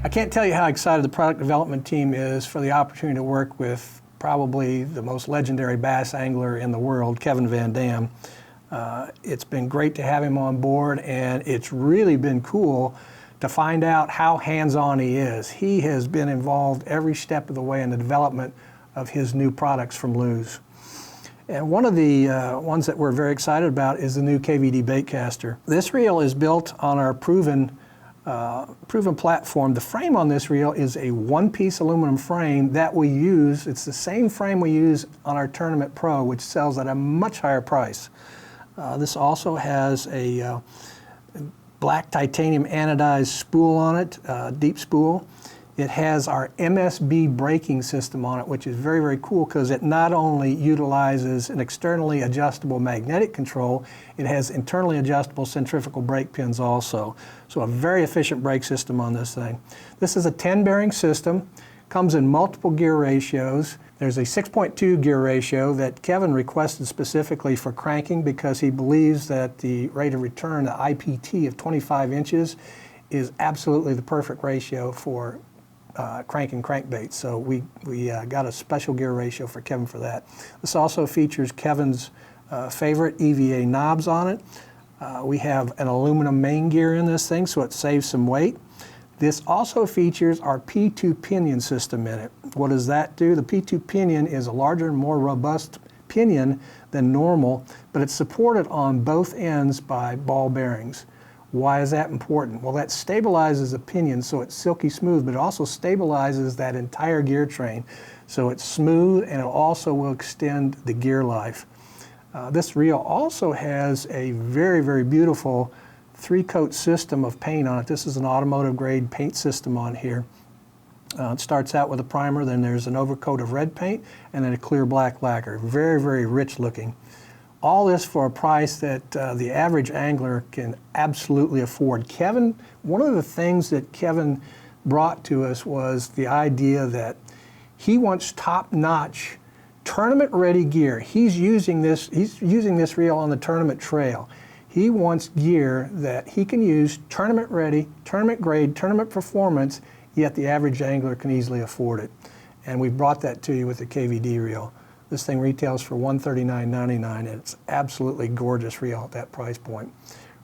I can't tell you how excited the product development team is for the opportunity to work with probably the most legendary bass angler in the world, Kevin Van Dam. It's been great to have him on board, and it's really been cool to find out how hands-on he is. He has been involved every step of the way in the development of his new products from Lew's. And one of the ones that we're very excited about is the new KVD baitcaster. This reel is built on our proven platform. The frame on this reel is a one-piece aluminum frame that we use. It's the same frame we use on our Tournament Pro, which sells at a much higher price. This also has a black titanium anodized spool on it, deep spool. It has our MSB braking system on it, which is very, very cool because it not only utilizes an externally adjustable magnetic control, it has internally adjustable centrifugal brake pins also. So a very efficient brake system on this thing. This is a 10-bearing system, comes in multiple gear ratios. There's a 6.2 gear ratio that Kevin requested specifically for cranking because he believes that the rate of return, the IPT of 25 inches, is absolutely the perfect ratio for cranking crankbaits. So we got a special gear ratio for Kevin for that. This also features Kevin's favorite EVA knobs on it. We have an aluminum main gear in this thing, so it saves some weight. This also features our P2 pinion system in it. What does that do? The P2 pinion is a larger and more robust pinion than normal, but it's supported on both ends by ball bearings. Why is that important? Well, that stabilizes the pinion so it's silky smooth, but it also stabilizes that entire gear train. So it's smooth, and it also will extend the gear life. This reel also has a very, very beautiful 3-coat system of paint on it. This is an automotive grade paint system on here. It starts out with a primer, then there's an overcoat of red paint, and then a clear black lacquer. Very, very rich looking. All this for a price that the average angler can absolutely afford. Kevin, one of the things that Kevin brought to us was the idea that he wants top-notch tournament-ready gear. He's using this reel on the tournament trail. He wants gear that he can use tournament-ready, tournament-grade, tournament performance, yet the average angler can easily afford it. And we brought that to you with the KVD reel. This thing retails for $139.99, and it's absolutely gorgeous reel at that price point.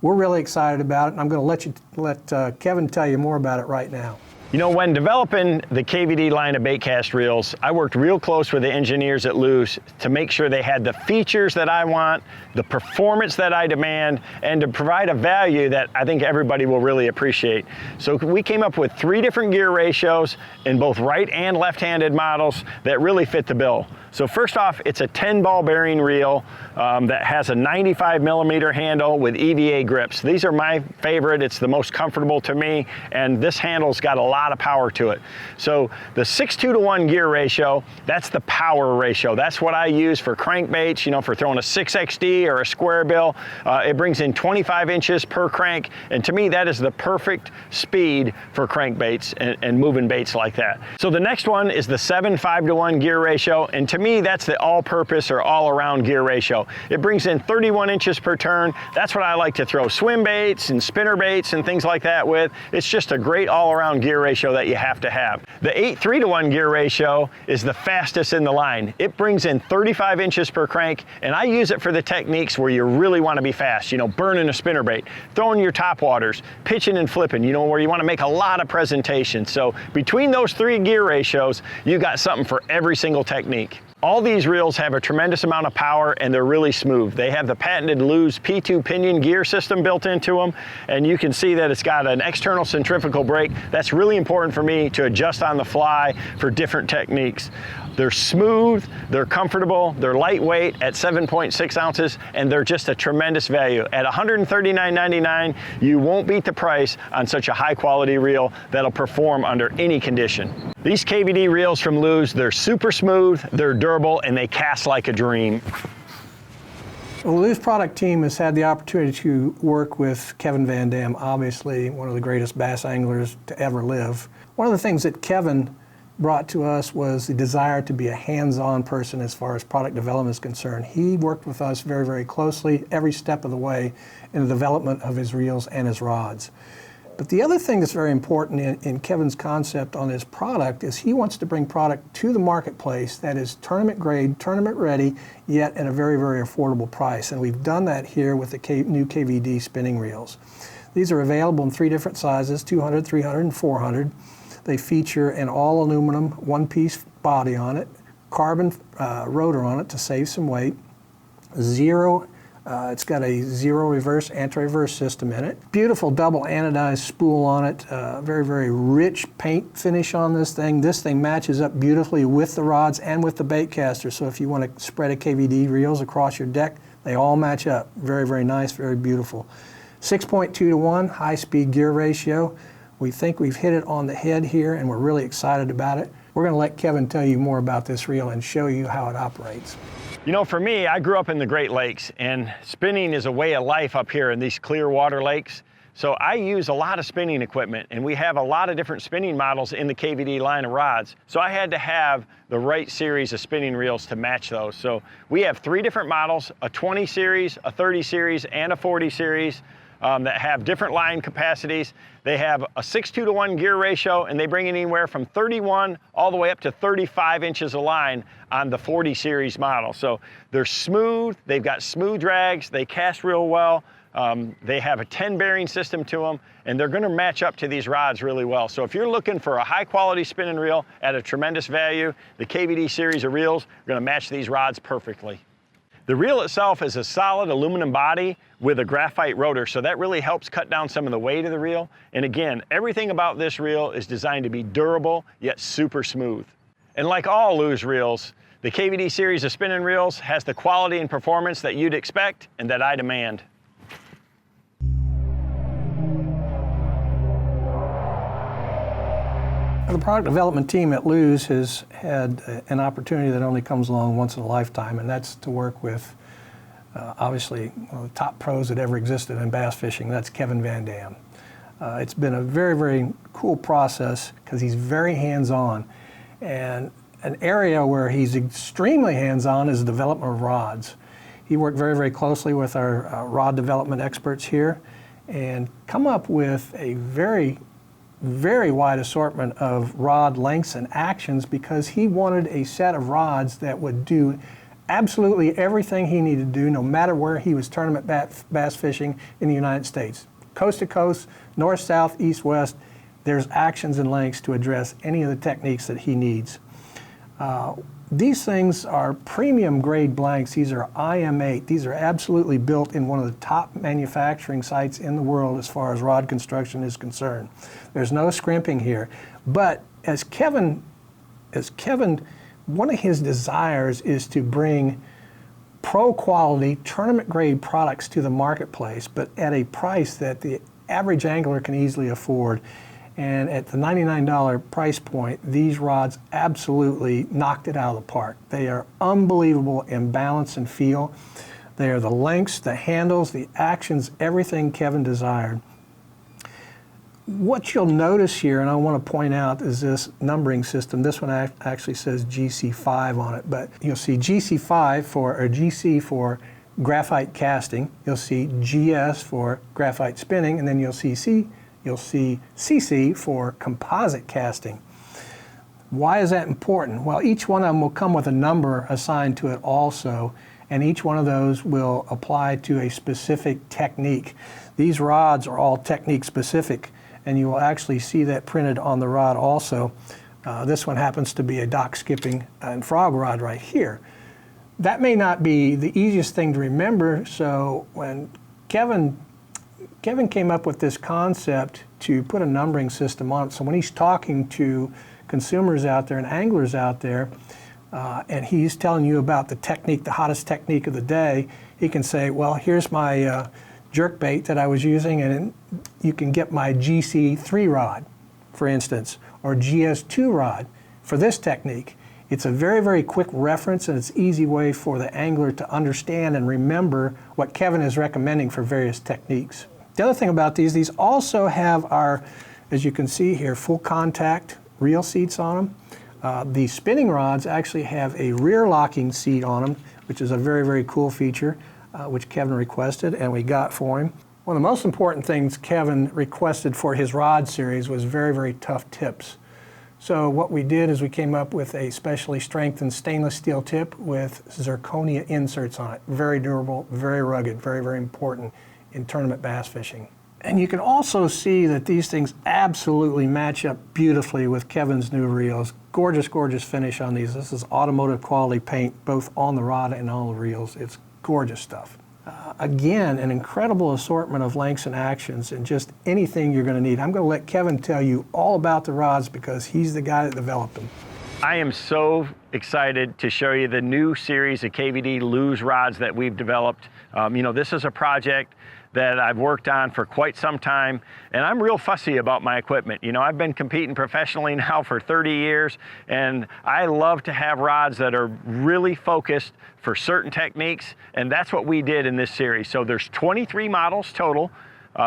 We're really excited about it, and I'm going to let Kevin tell you more about it right now. You know, when developing the KVD line of baitcast reels, I worked real close with the engineers at Lew's to make sure they had the features that I want, the performance that I demand, and to provide a value that I think everybody will really appreciate. So we came up with 3 different gear ratios in both right and left-handed models that really fit the bill. So first off, it's a 10 ball bearing reel that has a 95mm handle with EVA grips. These are my favorite. It's the most comfortable to me, and this handle's got a lot of power to it. So the 6:2-to-1 gear ratio, that's the power ratio. That's what I use for crankbaits, you know, for throwing a 6XD or a square bill. It brings in 25 inches per crank, and to me that is the perfect speed for crankbaits and moving baits like that. So the next one is the 7:5-to-1 gear ratio, and to me that's the all-purpose or all-around gear ratio. It brings in 31 inches per turn. That's what I like to throw swim baits and spinner baits and things like that with. It's just a great all-around gear ratio that you have to have. The 8:3-to-1 gear ratio is the fastest in the line. It brings in 35 inches per crank, and I use it for the techniques where you really want to be fast, you know, burning a spinner bait, throwing your top waters, pitching and flipping, you know, where you want to make a lot of presentation. So between those 3 gear ratios, you got something for every single technique. All these reels have a tremendous amount of power, and they're really smooth. They have the patented Lew's P2 pinion gear system built into them, and you can see that it's got an external centrifugal brake. That's really important for me to adjust on the fly for different techniques. They're smooth, they're comfortable, they're lightweight at 7.6 ounces, and they're just a tremendous value. At $139.99, you won't beat the price on such a high quality reel that'll perform under any condition. These KVD reels from Lew's, they're super smooth, they're durable, and they cast like a dream. Well, the Lew's product team has had the opportunity to work with Kevin Van Dam, obviously one of the greatest bass anglers to ever live. One of the things that Kevin brought to us was the desire to be a hands-on person as far as product development is concerned. He worked with us very, very closely every step of the way in the development of his reels and his rods. But the other thing that's very important in Kevin's concept on his product is he wants to bring product to the marketplace that is tournament grade, tournament ready, yet at a very, very affordable price. And we've done that here with the new KVD spinning reels. These are available in 3 different sizes, 200, 300, and 400. They feature an all aluminum one-piece body on it, carbon rotor on it to save some weight, it's got a zero reverse anti-reverse system in it. Beautiful double anodized spool on it. Very, very rich paint finish on this thing. This thing matches up beautifully with the rods and with the baitcaster. So if you want to spread a KVD reels across your deck, they all match up. Very, very nice, very beautiful. 6.2 to 1 high-speed gear ratio. We think we've hit it on the head here, and we're really excited about it. We're going to let Kevin tell you more about this reel and show you how it operates. You know, for me, I grew up in the Great Lakes, and spinning is a way of life up here in these clear water lakes. So I use a lot of spinning equipment, and we have a lot of different spinning models in the KVD line of rods. So I had to have the right series of spinning reels to match those. So we have 3 different models, a 20 series, a 30 series, and a 40 series. That have different line capacities. They have a 6.2 to 1 gear ratio, and they bring in anywhere from 31 all the way up to 35 inches of line on the 40 series model. So they're smooth, they've got smooth drags, they cast real well, they have a 10 bearing system to them, and they're gonna match up to these rods really well. So if you're looking for a high quality spinning reel at a tremendous value, the KVD series of reels are gonna match these rods perfectly. The reel itself is a solid aluminum body with a graphite rotor, so that really helps cut down some of the weight of the reel. And again, everything about this reel is designed to be durable, yet super smooth. And like all Lew's reels, the KVD series of spinning reels has the quality and performance that you'd expect and that I demand. The product development team at Lew's has had an opportunity that only comes along once in a lifetime, and that's to work with, obviously, one of the top pros that ever existed in bass fishing. That's Kevin Van Dam. It's been a very, very cool process because he's very hands-on. And an area where he's extremely hands-on is the development of rods. He worked very, very closely with our rod development experts here and come up with a very wide assortment of rod lengths and actions because he wanted a set of rods that would do absolutely everything he needed to do no matter where he was tournament bass fishing in the United States. Coast to coast, north, south, east, west, there's actions and lengths to address any of the techniques that he needs. These things are premium grade blanks. These are IM8. These are absolutely built in one of the top manufacturing sites in the world as far as rod construction is concerned. There's no scrimping here. But as Kevin, one of his desires is to bring pro quality tournament grade products to the marketplace, but at a price that the average angler can easily afford. And at the $99 price point, these rods absolutely knocked it out of the park. They are unbelievable in balance and feel. They are the lengths, the handles, the actions, everything Kevin desired. What you'll notice here, and I want to point out, is this numbering system. This one actually says GC5 on it, but you'll see GC5 or GC for graphite casting. You'll see GS for graphite spinning, and then you'll see CC for composite casting. Why is that important? Well, each one of them will come with a number assigned to it also, and each one of those will apply to a specific technique. These rods are all technique specific, and you will actually see that printed on the rod also. This one happens to be a dock skipping and frog rod right here. That may not be the easiest thing to remember, so when Kevin came up with this concept to put a numbering system on it. So when he's talking to consumers out there and anglers out there, and he's telling you about the technique, the hottest technique of the day, he can say, well, here's my jerk bait that I was using, and you can get my GC3 rod, for instance, or GS2 rod for this technique. It's a very, very quick reference, and it's an easy way for the angler to understand and remember what Kevin is recommending for various techniques. The other thing about these also have our, as you can see here, full contact reel seats on them. The spinning rods actually have a rear locking seat on them, which is a very, very cool feature, which Kevin requested and we got for him. One of the most important things Kevin requested for his rod series was very, very tough tips. So what we did is we came up with a specially strengthened stainless steel tip with zirconia inserts on it. Very durable, very rugged, very, very important in tournament bass fishing. And you can also see that these things absolutely match up beautifully with Kevin's new reels. Gorgeous, gorgeous finish on these. This is automotive quality paint, both on the rod and on the reels. It's gorgeous stuff. Again, an incredible assortment of lengths and actions and just anything you're going to need. I'm going to let Kevin tell you all about the rods because he's the guy that developed them. I am so excited to show you the new series of KVD Lew's rods that we've developed. This is a project that I've worked on for quite some time, and I'm real fussy about my equipment. I've been competing professionally now for 30 years, and I love to have rods that are really focused for certain techniques, and that's what we did in this series. So there's 23 models total.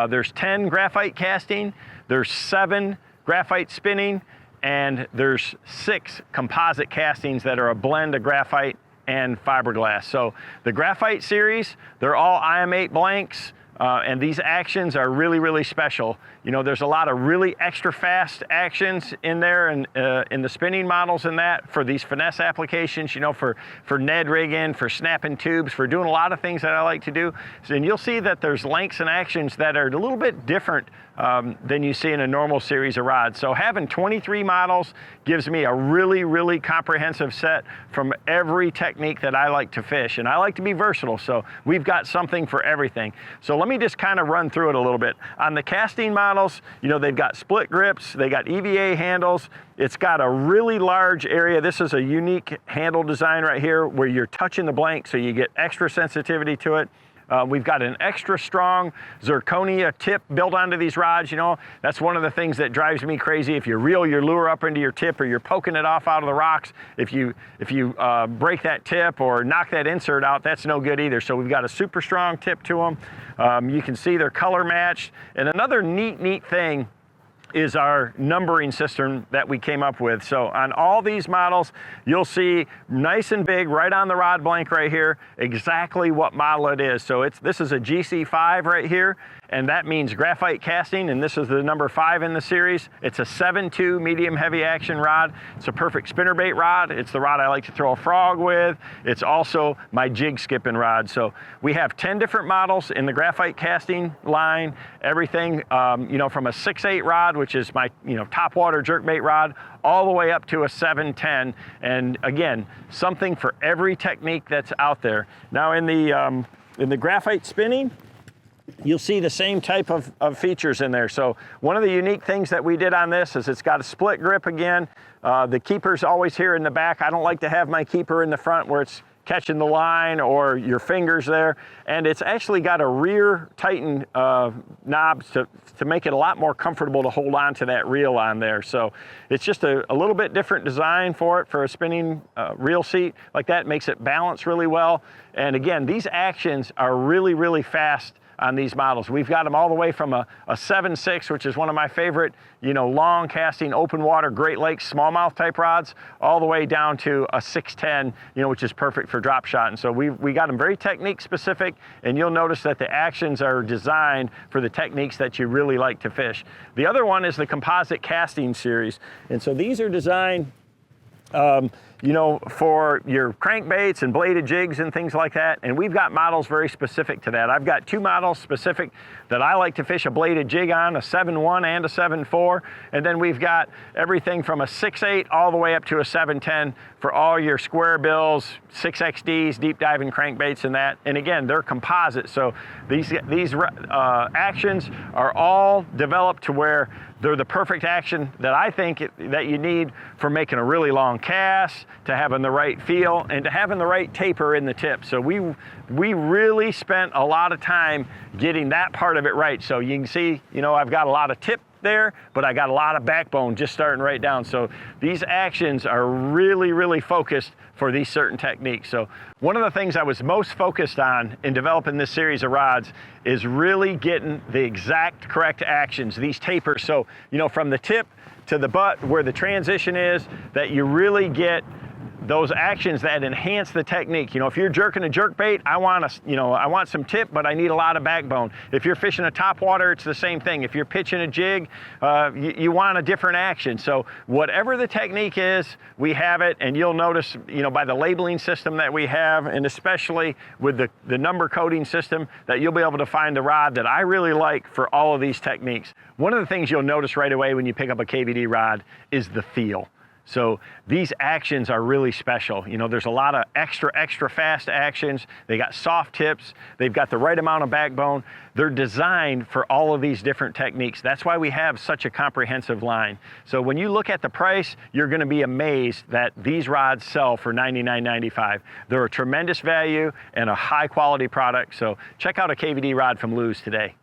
There's 10 graphite casting, there's 7 graphite spinning, and there's 6 composite castings that are a blend of graphite and fiberglass. So the graphite series, they're all IM8 blanks. And these actions are really, really special. There's a lot of really extra fast actions in there and in the spinning models and that for these finesse applications, for Ned rigging, for snapping tubes, for doing a lot of things that I like to do. And you'll see that there's lengths and actions that are a little bit different than you see in a normal series of rods. So having 23 models gives me a really, really comprehensive set from every technique that I like to fish. And I like to be versatile, so we've got something for everything. So let me just kind of run through it a little bit. On the casting models, they've got split grips, they got EVA handles. It's got a really large area. This is a unique handle design right here where you're touching the blank, so you get extra sensitivity to it. We've got an extra strong zirconia tip built onto these rods. That's one of the things that drives me crazy. If you reel your lure up into your tip or you're poking it off out of the rocks, if you break that tip or knock that insert out, that's no good either. So we've got a super strong tip to them. You can see they're color matched. And another neat thing is our numbering system that we came up with. So on all these models, you'll see nice and big right on the rod blank right here, exactly what model it is. So this is a GC5 right here, and that means graphite casting, and this is the number 5 in the series. It's a 7.2 medium heavy action rod. It's a perfect spinnerbait rod. It's the rod I like to throw a frog with. It's also my jig skipping rod. So we have 10 different models in the graphite casting line, everything from a 6.8 rod, which is my top water jerkbait rod, all the way up to a 7.10. And again, something for every technique that's out there. Now in the graphite spinning, you'll see the same type of features in there. So one of the unique things that we did on this is it's got a split grip again. The keeper's always here in the back. I don't like to have my keeper in the front where it's catching the line or your fingers there. And it's actually got a rear tighten knob to make it a lot more comfortable to hold on to that reel on there. So it's just a little bit different design for it, for a spinning reel seat like that. Makes it balance really well. And again, these actions are really, really fast on these models. We've got them all the way from a 7.6, which is one of my favorite, long casting, open water, Great Lakes, smallmouth type rods, all the way down to a 6.10, which is perfect for drop shot. And so we got them very technique specific, and you'll notice that the actions are designed for the techniques that you really like to fish. The other one is the composite casting series. And so these are designed for your crankbaits and bladed jigs and things like that. And we've got models very specific to that. I've got 2 models specific that I like to fish a bladed jig on, a 7.1 and a 7.4. And then we've got everything from a 6.8 all the way up to a 7.10 for all your square bills, 6XDs, deep diving crankbaits and that. And again, they're composite. So these actions are all developed to where they're the perfect action that I think that you need for making a really long cast, to having the right feel, and to having the right taper in the tip. So we really spent a lot of time getting that part of it right. So you can see, I've got a lot of tip there, but I got a lot of backbone just starting right down. So these actions are really, really focused for these certain techniques. So one of the things I was most focused on in developing this series of rods is really getting the exact correct actions, these tapers. So, from the tip to the butt, where the transition is, that you really get those actions that enhance the technique. You know, if you're jerking a jerk bait, I want some tip, but I need a lot of backbone. If you're fishing a topwater, it's the same thing. If you're pitching a jig, you want a different action. So whatever the technique is, we have it, and you'll notice, you know, by the labeling system that we have, and especially with the number coding system, that you'll be able to find the rod that I really like for all of these techniques. One of the things you'll notice right away when you pick up a KVD rod is the feel. So these actions are really special. You know, there's a lot of extra fast actions. They got soft tips. They've got the right amount of backbone. They're designed for all of these different techniques. That's why we have such a comprehensive line. So when you look at the price, you're going to be amazed that these rods sell for $99.95. They're a tremendous value and a high quality product. So check out a KVD rod from Lew's today.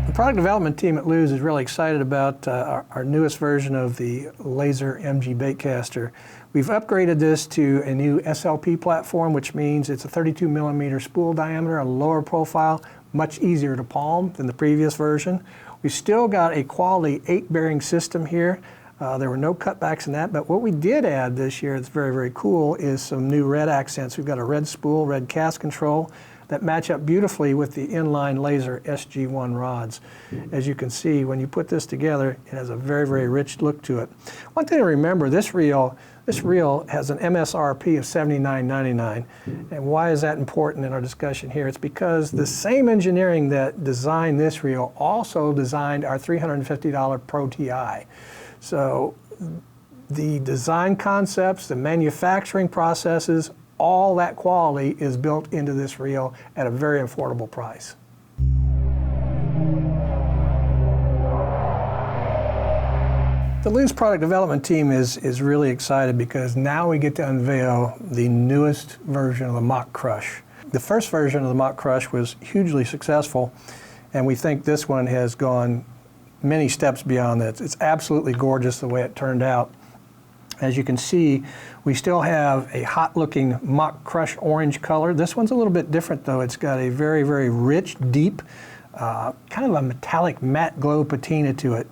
The product development team at Lew's is really excited about our newest version of the Laser MG baitcaster. We've upgraded this to a new SLP platform, which means it's a 32 millimeter spool diameter, a lower profile, much easier to palm than the previous version. We've still got a quality 8 bearing system here. There were no cutbacks in that, but what we did add this year that's very, very cool is some new red accents. We've got a red spool, red cast control, that match up beautifully with the inline laser SG1 rods. As you can see, when you put this together, it has a very, very rich look to it. One thing to remember, this reel has an MSRP of $79.99. And why is that important in our discussion here? It's because the same engineering that designed this reel also designed our $350 Pro TI. So the design concepts, the manufacturing processes, all that quality is built into this reel at a very affordable price. The Lew's product development team is really excited because now we get to unveil the newest version of the Mach Crush. The first version of the Mach Crush was hugely successful, and we think this one has gone many steps beyond that. It's absolutely gorgeous the way it turned out. As you can see, we still have a hot-looking Mach Crush orange color. This one's a little bit different, though. It's got a very, very rich, deep, kind of a metallic matte glow patina to it.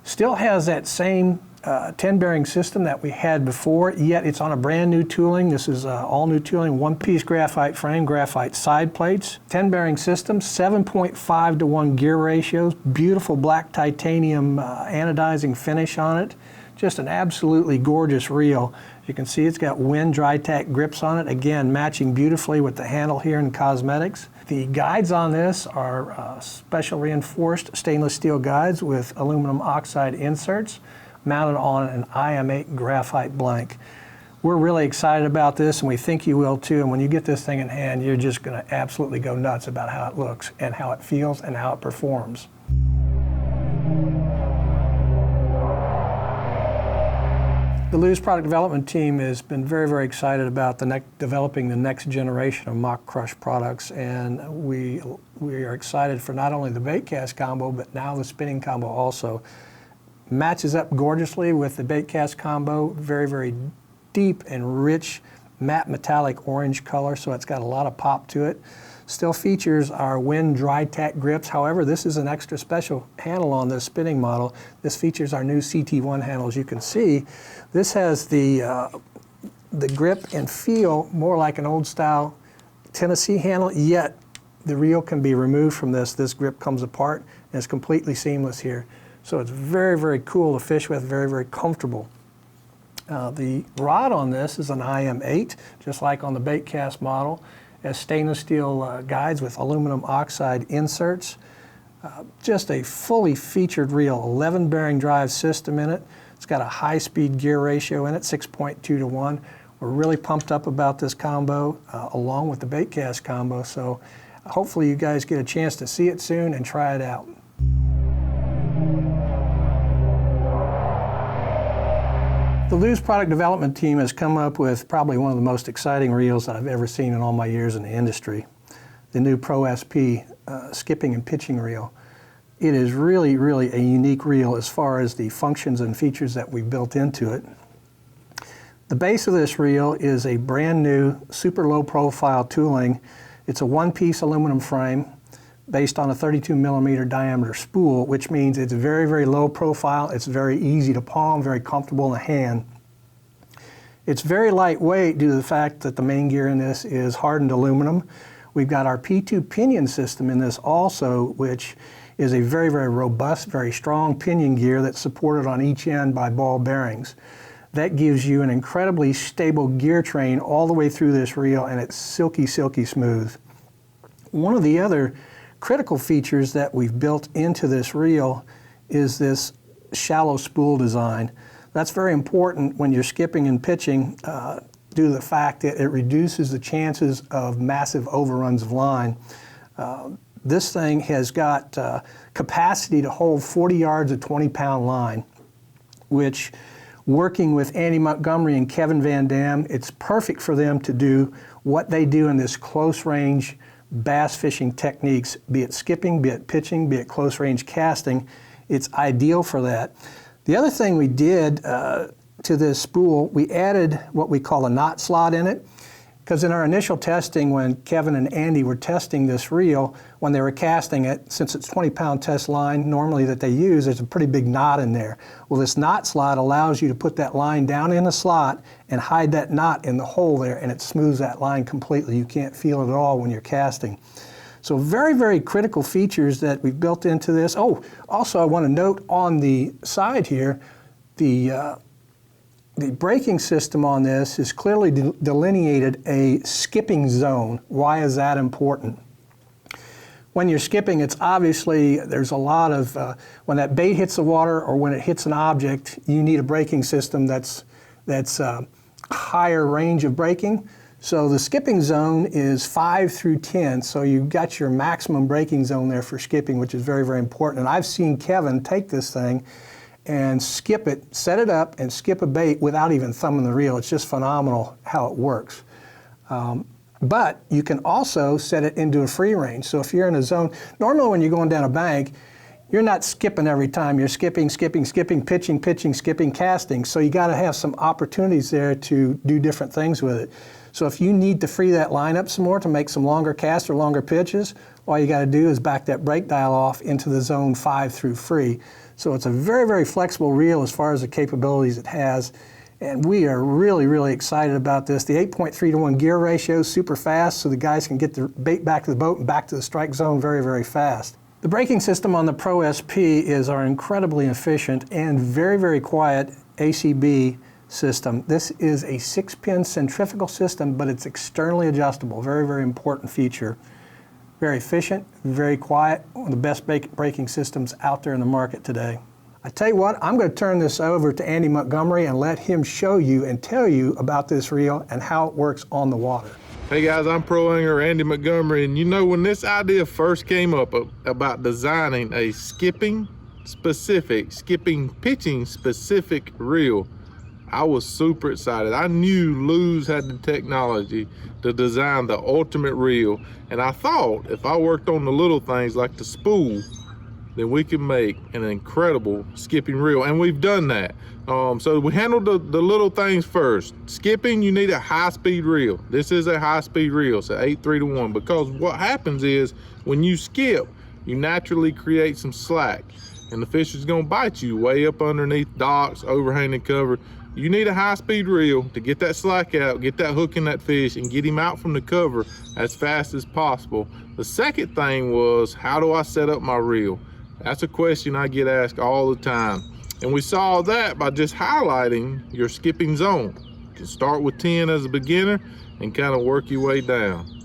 Still has that same 10-bearing system that we had before, yet it's on a brand new tooling. This is all new tooling, one-piece graphite frame, graphite side plates. 10-bearing system, 7.5 to 1 gear ratios, beautiful black titanium anodizing finish on it. Just an absolutely gorgeous reel. You can see it's got wind dry tack grips on it, again matching beautifully with the handle here in cosmetics. The guides on this are special reinforced stainless steel guides with aluminum oxide inserts mounted on an IM8 graphite blank. We're really excited about this, and we think you will too, and when you get this thing in hand, you're just going to absolutely go nuts about how it looks and how it feels and how it performs. The Lew's product development team has been very, very excited about developing the next generation of Mach Crush products, and we are excited for not only the bait cast combo, but now the spinning combo also. Matches up gorgeously with the bait cast combo, very, very deep and rich matte metallic orange color, so it's got a lot of pop to it. Still features our wind dry tack grips. However, this is an extra special handle on this spinning model. This features our new CT1 handle. As you can see, this has the grip and feel more like an old style Tennessee handle, yet the reel can be removed from this. This grip comes apart and it's completely seamless here. So it's very, very cool to fish with, very, very comfortable. The rod on this is an IM8, just like on the bait cast model. Has stainless steel guides with aluminum oxide inserts. Just a fully featured reel, 11 bearing drive system in it. It's got a high-speed gear ratio in it, 6.2 to 1. We're really pumped up about this combo along with the bait cast combo, so hopefully you guys get a chance to see it soon and try it out. The Lew's product development team has come up with probably one of the most exciting reels that I've ever seen in all my years in the industry. The new Pro SP skipping and pitching reel. It is really, really a unique reel as far as the functions and features that we've built into it. The base of this reel is a brand new super low profile tooling. It's a one-piece aluminum frame based on a 32 millimeter diameter spool, which means it's very, very low profile. It's very easy to palm, very comfortable in the hand. It's very lightweight due to the fact that the main gear in this is hardened aluminum. We've got our P2 pinion system in this also, which is a very, very robust, very strong pinion gear that's supported on each end by ball bearings. That gives you an incredibly stable gear train all the way through this reel, and it's silky, silky smooth. One of the other critical features that we've built into this reel is this shallow spool design. That's very important when you're skipping and pitching due to the fact that it reduces the chances of massive overruns of line. This thing has got capacity to hold 40 yards of 20-pound line, which, working with Andy Montgomery and Kevin Van Dam, it's perfect for them to do what they do in this close-range bass fishing techniques, be it skipping, be it pitching, be it close-range casting. It's ideal for that. The other thing we did to this spool, we added what we call a knot slot in it, because in our initial testing, when Kevin and Andy were testing this reel, when they were casting it, since it's 20-pound test line normally that they use, there's a pretty big knot in there. Well, this knot slot allows you to put that line down in the slot and hide that knot in the hole there, and it smooths that line completely. You can't feel it at all when you're casting. So very, very critical features that we've built into this. Oh, also I want to note on the side here, the braking system on this is clearly delineated a skipping zone. Why is that important? When you're skipping, it's obviously, there's a lot of, when that bait hits the water or when it hits an object, you need a braking system that's higher range of braking. So the skipping zone is 5 through 10, so you've got your maximum braking zone there for skipping, which is very, very important. And I've seen Kevin take this thing and skip it, set it up, and skip a bait without even thumbing the reel. It's just phenomenal how it works. But you can also set it into a free range. So if you're in a zone, normally when you're going down a bank, you're not skipping every time. You're skipping, skipping, skipping, pitching, pitching, skipping, casting. So you got to have some opportunities there to do different things with it. So if you need to free that line up some more to make some longer casts or longer pitches, all you got to do is back that brake dial off into the zone 5 through free. So it's a very, very flexible reel as far as the capabilities it has. And we are really, really excited about this. The 8.3 to 1 gear ratio is super fast, so the guys can get the bait back to the boat and back to the strike zone very, very fast. The braking system on the Pro SP is our incredibly efficient and very, very quiet ACB system. This is a 6-pin centrifugal system, but it's externally adjustable. Very, very important feature. Very efficient, very quiet, one of the best braking systems out there in the market today. I tell you what, I'm going to turn this over to Andy Montgomery and let him show you and tell you about this reel and how it works on the water. Hey guys, I'm pro angler Andy Montgomery, and you know, when this idea first came up about designing a skipping pitching specific reel, I was super excited. I knew Lew's had the technology to design the ultimate reel, and I thought if I worked on the little things like the spool, then we could make an incredible skipping reel, and we've done that. So we handled the little things first. Skipping, you need a high-speed reel. This is a high-speed reel, so 8.3 to 1, because what happens is when you skip, you naturally create some slack, and the fish is gonna bite you way up underneath docks, overhanging cover. You need a high-speed reel to get that slack out, get that hook in that fish, and get him out from the cover as fast as possible. The second thing was, how do I set up my reel? That's a question I get asked all the time. And we saw that by just highlighting your skipping zone. You can start with 10 as a beginner and kind of work your way down.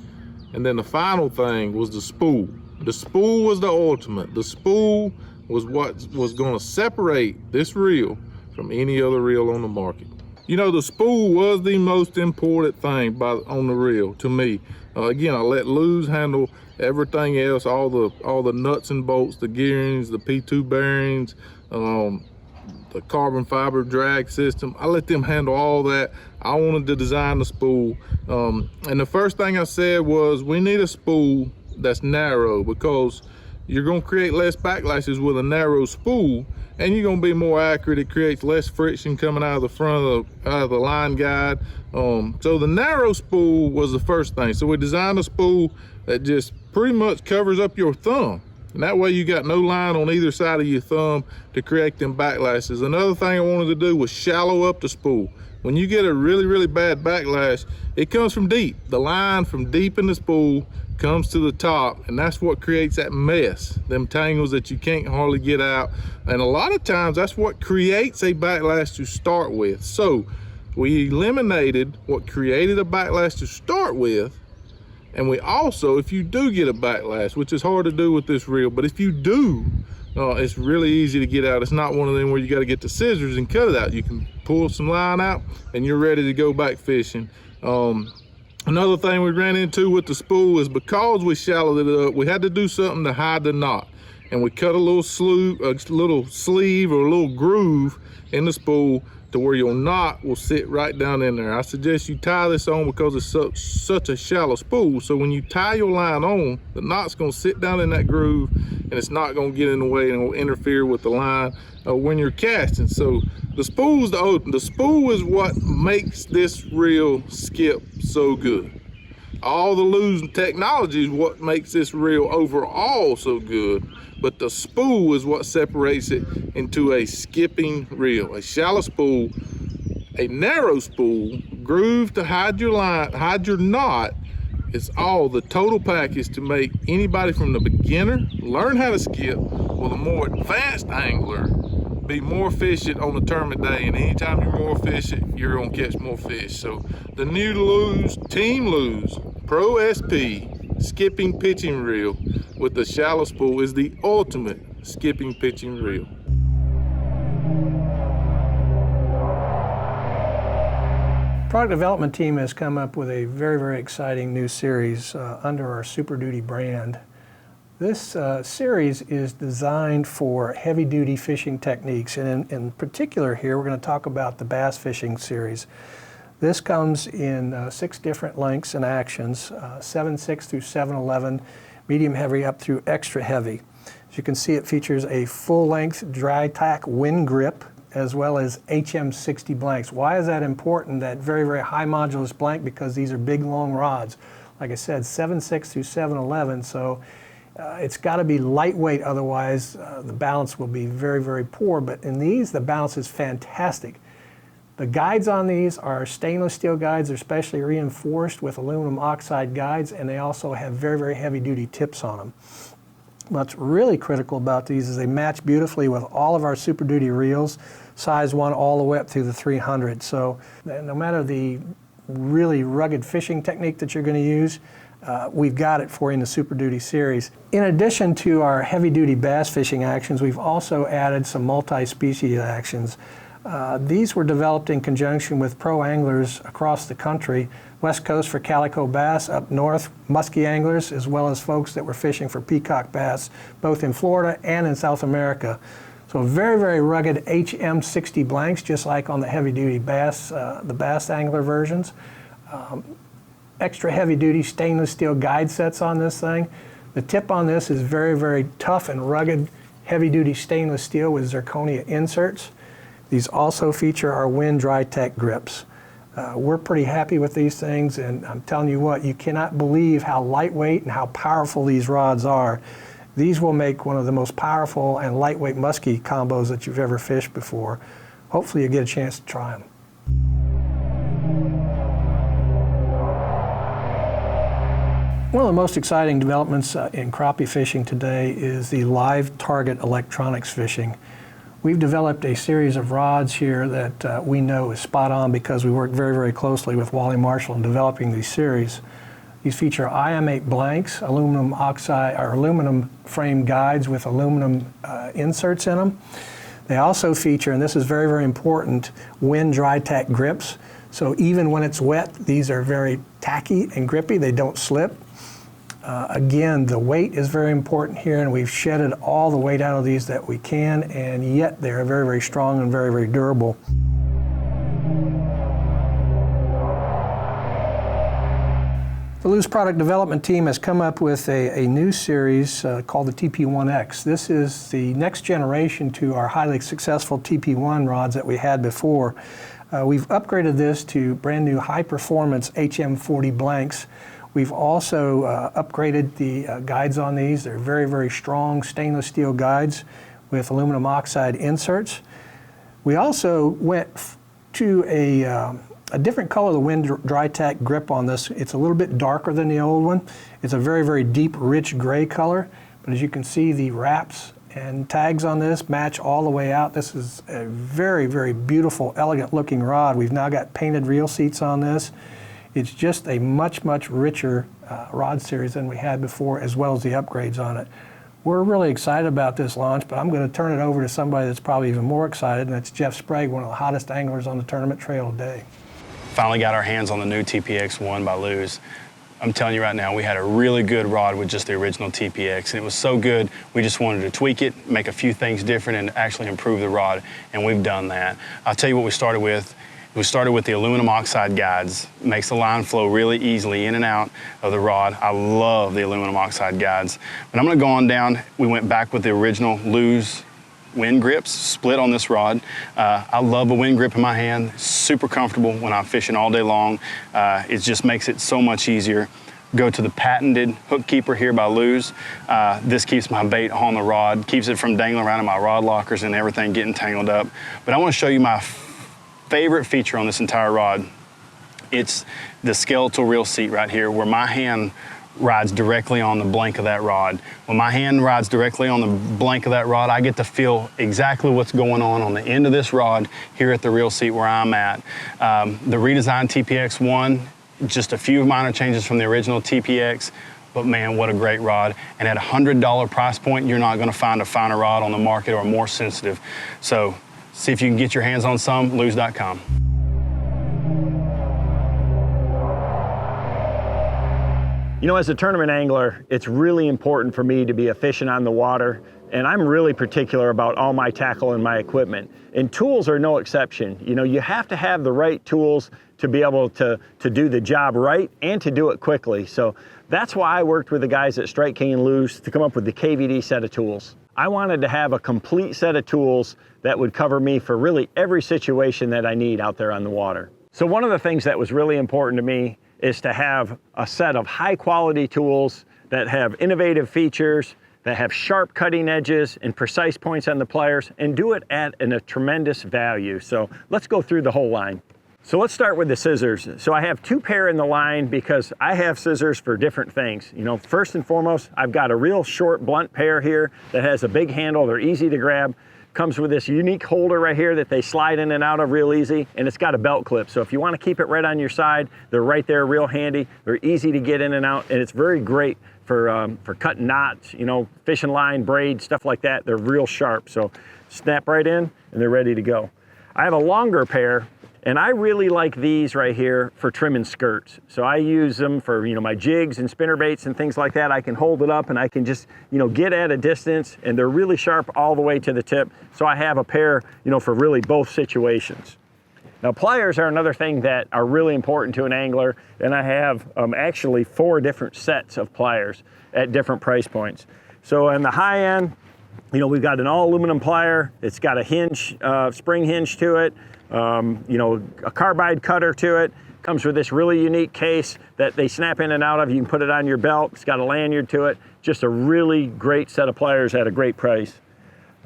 And then the final thing was the spool. The spool was the ultimate. The spool was what was going to separate this reel from any other reel on the market. You know, the spool was the most important thing on the reel to me. Again, I let Lew's handle everything else, all the nuts and bolts, the gearings, the P2 bearings, the carbon fiber drag system. I let them handle all that. I wanted to design the spool. And the first thing I said was, we need a spool that's narrow, because you're gonna create less backlashes with a narrow spool, and you're gonna be more accurate. It creates less friction coming out of the front of the line guide. So the narrow spool was the first thing. So we designed a spool that just pretty much covers up your thumb. And that way you got no line on either side of your thumb to create them backlashes. Another thing I wanted to do was shallow up the spool. When you get a really, really bad backlash, it comes from deep. The line from deep in the spool comes to the top, and that's what creates that mess, them tangles that you can't hardly get out. And a lot of times that's what creates a backlash to start with. So we eliminated what created a backlash to start with. And we also, if you do get a backlash, which is hard to do with this reel, but if you do, it's really easy to get out. It's not one of them where you got to get the scissors and cut it out. You can pull some line out and you're ready to go back fishing. Another thing we ran into with the spool is because we shallowed it up, we had to do something to hide the knot. And we cut a little sleeve or a little groove in the spool to where your knot will sit right down in there. I suggest you tie this on because it's such a shallow spool. So when you tie your line on, the knot's gonna sit down in that groove and it's not gonna get in the way and it will interfere with the line when you're casting. So the spool is what makes this reel skip so good. All the losing technology is what makes this reel overall so good, but the spool is what separates it into a skipping reel. A shallow spool, a narrow spool, groove to hide your line, hide your knot, is all the total package to make anybody from the beginner learn how to skip, with a more advanced angler be more efficient on the tournament day. And anytime you're more efficient, you're gonna catch more fish. So the new Team Lose Pro SP skipping pitching reel with the shallow spool is the ultimate skipping pitching reel. Product development team has come up with a very, very exciting new series under our Super Duty brand. This series is designed for heavy-duty fishing techniques, and in particular here we're going to talk about the bass fishing series. This comes in 6 different lengths and actions, 7/6 through 7/11, medium heavy up through extra heavy. As you can see, it features a full-length dry tack wind grip as well as HM60 blanks. Why is that important, that very, very high modulus blank? Because these are big, long rods. Like I said, 7/6 through 7/11, so it's got to be lightweight, otherwise the balance will be very, very poor. But in these, the balance is fantastic. The guides on these are stainless steel guides. They're specially reinforced with aluminum oxide guides, and they also have very, very heavy-duty tips on them. What's really critical about these is they match beautifully with all of our Super Duty reels, size 1 all the way up through the 300. So no matter the really rugged fishing technique that you're going to use, we've got it for you in the Super Duty series. In addition to our heavy-duty bass fishing actions, we've also added some multi-species actions. These were developed in conjunction with pro anglers across the country, West Coast for calico bass, up north muskie anglers, as well as folks that were fishing for peacock bass, both in Florida and in South America. So very, very rugged HM60 blanks, just like on the heavy-duty bass, the bass angler versions. Extra heavy-duty stainless steel guide sets on this thing. The tip on this is very, very tough and rugged heavy-duty stainless steel with zirconia inserts. These also feature our wind dry tech grips. We're pretty happy with these things, and I'm telling you what, you cannot believe how lightweight and how powerful these rods are. These will make one of the most powerful and lightweight muskie combos that you've ever fished before. Hopefully you get a chance to try them. One of the most exciting developments in crappie fishing today is the live target electronics fishing. We've developed a series of rods here that we know is spot on because we work very, very closely with Wally Marshall in developing these series. These feature IM8 blanks, aluminum oxide or aluminum frame guides with aluminum inserts in them. They also feature, and this is very, very important, wind dry tack grips. So even when it's wet, these are very tacky and grippy. They don't slip. Again, the weight is very important here, and we've shedded all the weight out of these that we can, and yet they're very, very strong and very, very durable. The Loose Product Development Team has come up with a new series called the TP1X. This is the next generation to our highly successful TP1 rods that we had before. We've upgraded this to brand new high-performance HM40 blanks We've also upgraded the guides on these. They're very, very strong stainless steel guides with aluminum oxide inserts. We also went to a different color, the wind dry tack grip on this. It's a little bit darker than the old one. It's a very, very deep, rich gray color. But as you can see, the wraps and tags on this match all the way out. This is a very, very beautiful, elegant looking rod. We've now got painted reel seats on this. It's just a much, much richer rod series than we had before, as well as the upgrades on it. We're really excited about this launch, but I'm going to turn it over to somebody that's probably even more excited, and that's Jeff Sprague, one of the hottest anglers on the tournament trail today. Finally got our hands on the new TPX-1 by Luz. I'm telling you right now, we had a really good rod with just the original TPX, and it was so good, we just wanted to tweak it, make a few things different, and actually improve the rod, and we've done that. I'll tell you what we started with. We started with the aluminum oxide guides. Makes the line flow really easily in and out of the rod. I love the aluminum oxide guides. But I'm gonna go on down. We went back with the original Luz wind grips, split on this rod. I love a wind grip in my hand, super comfortable when I'm fishing all day long. It just makes it so much easier. Go to the patented hook keeper here by Luz. This keeps my bait on the rod, keeps it from dangling around in my rod lockers and everything getting tangled up. But I want to show you my favorite feature on this entire rod. It's the skeletal reel seat right here, where my hand rides directly on the blank of that rod. When my hand rides directly on the blank of that rod, I get to feel exactly what's going on the end of this rod here at the reel seat where I'm at. The redesigned TPX-1, just a few minor changes from the original TPX, but man, what a great rod. And at a $100 price point, you're not gonna find a finer rod on the market or more sensitive. So see if you can get your hands on some, luz.com. You know, as a tournament angler, it's really important for me to be efficient on the water, and I'm really particular about all my tackle and my equipment. And tools are no exception. You know, you have to have the right tools to be able to do the job right and to do it quickly. So that's why I worked with the guys at Strike King and Luz to come up with the KVD set of tools. I wanted to have a complete set of tools that would cover me for really every situation that I need out there on the water. So one of the things that was really important to me is to have a set of high quality tools that have innovative features, that have sharp cutting edges and precise points on the pliers, and do it at a tremendous value. So let's go through the whole line. So let's start with the scissors. So I have 2 pair in the line because I have scissors for different things. You know, first and foremost, I've got a real short blunt pair here that has a big handle. They're easy to grab. Comes with this unique holder right here that they slide in and out of real easy, and it's got a belt clip. So if you want to keep it right on your side, they're right there, real handy. They're easy to get in and out, and it's very great for cutting knots, you know, fishing line, braid, stuff like that. They're real sharp, so snap right in, and they're ready to go. I have a longer pair, and I really like these right here for trimming skirts. So I use them for, you know, my jigs and spinner baits and things like that. I can hold it up and I can just, you know, get at a distance, and they're really sharp all the way to the tip. So I have a pair, you know, for really both situations. Now pliers are another thing that are really important to an angler, and I have actually 4 different sets of pliers at different price points. So on the high end, you know, we've got an all aluminum plier. It's got a hinge, spring hinge to it. You know, a carbide cutter to it. Comes with this really unique case that they snap in and out of. You can put it on your belt. It's got a lanyard to it. Just a really great set of pliers at a great price.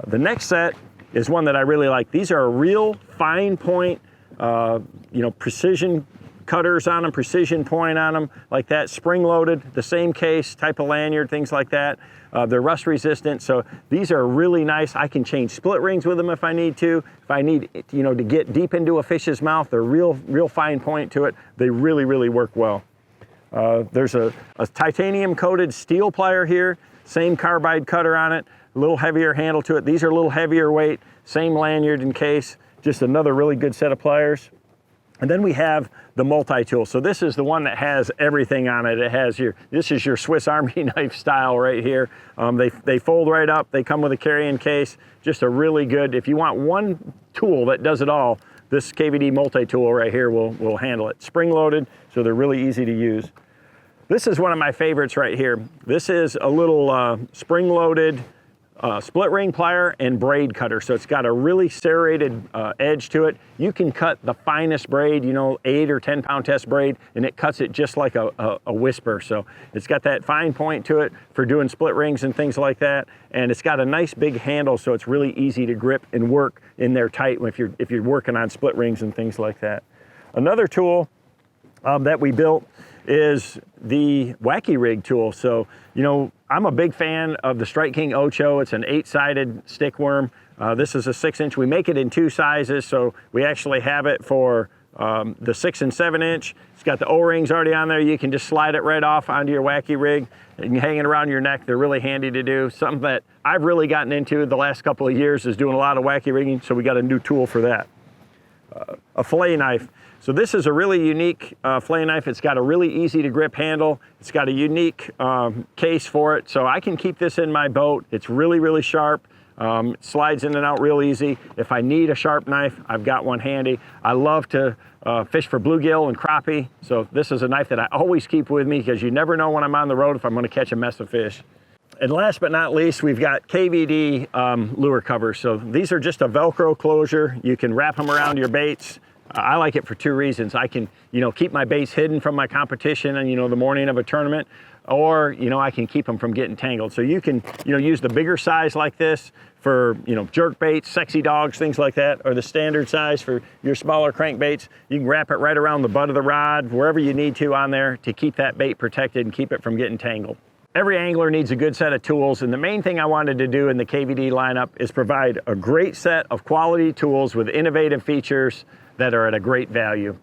The next set is one that I really like. These are a real fine point, you know, precision cutters on them, precision point on them, like that, spring loaded, the same case, type of lanyard, things like that. They're rust resistant, so these are really nice. I can change split rings with them if I need to. If I need, you know, to get deep into a fish's mouth, they're real fine point to it. They really, really work well. There's a titanium coated steel plier here, same carbide cutter on it, a little heavier handle to it. These are a little heavier weight, same lanyard and case, just another really good set of pliers. And then we have the multi-tool. So this is the one that has everything on it. It has this is your Swiss Army knife style right here. They fold right up. They come with a carrying case. Just a really good, if you want one tool that does it all, this KVD multi-tool right here will handle it. Spring loaded, so they're really easy to use. This is one of my favorites right here. This is a little spring loaded split ring plier and braid cutter. So it's got a really serrated edge to it. You can cut the finest braid, you know, 8 or 10 pound test braid, and it cuts it just like a whisper. So it's got that fine point to it for doing split rings and things like that. And it's got a nice big handle, so it's really easy to grip and work in there tight if you're working on split rings and things like that. Another tool that we built is the Wacky Rig tool. So, you know, I'm a big fan of the Strike King Ocho. It's an 8-sided stick worm. This is a 6-inch. We make it in 2 sizes, so we actually have it for the 6 and 7-inch. It's got the O-rings already on there. You can just slide it right off onto your Wacky Rig and hang it around your neck. They're really handy to do. Something that I've really gotten into the last couple of years is doing a lot of Wacky rigging, so we got a new tool for that. A fillet knife. So this is a really unique fillet knife. It's got a really easy to grip handle. It's got a unique case for it. So I can keep this in my boat. It's really, really sharp. It slides in and out real easy. If I need a sharp knife, I've got one handy. I love to fish for bluegill and crappie. So this is a knife that I always keep with me because you never know when I'm on the road if I'm gonna catch a mess of fish. And last but not least, we've got KVD lure covers. So these are just a Velcro closure. You can wrap them around your baits. I like it for 2 reasons. I can, you know, keep my baits hidden from my competition and, you know, the morning of a tournament, or, you know, I can keep them from getting tangled. So you can, you know, use the bigger size like this for, you know, jerk baits, sexy dogs, things like that, or the standard size for your smaller crankbaits. You can wrap it right around the butt of the rod, wherever you need to on there to keep that bait protected and keep it from getting tangled. Every angler needs a good set of tools, and the main thing I wanted to do in the KVD lineup is provide a great set of quality tools with innovative features that are at a great value.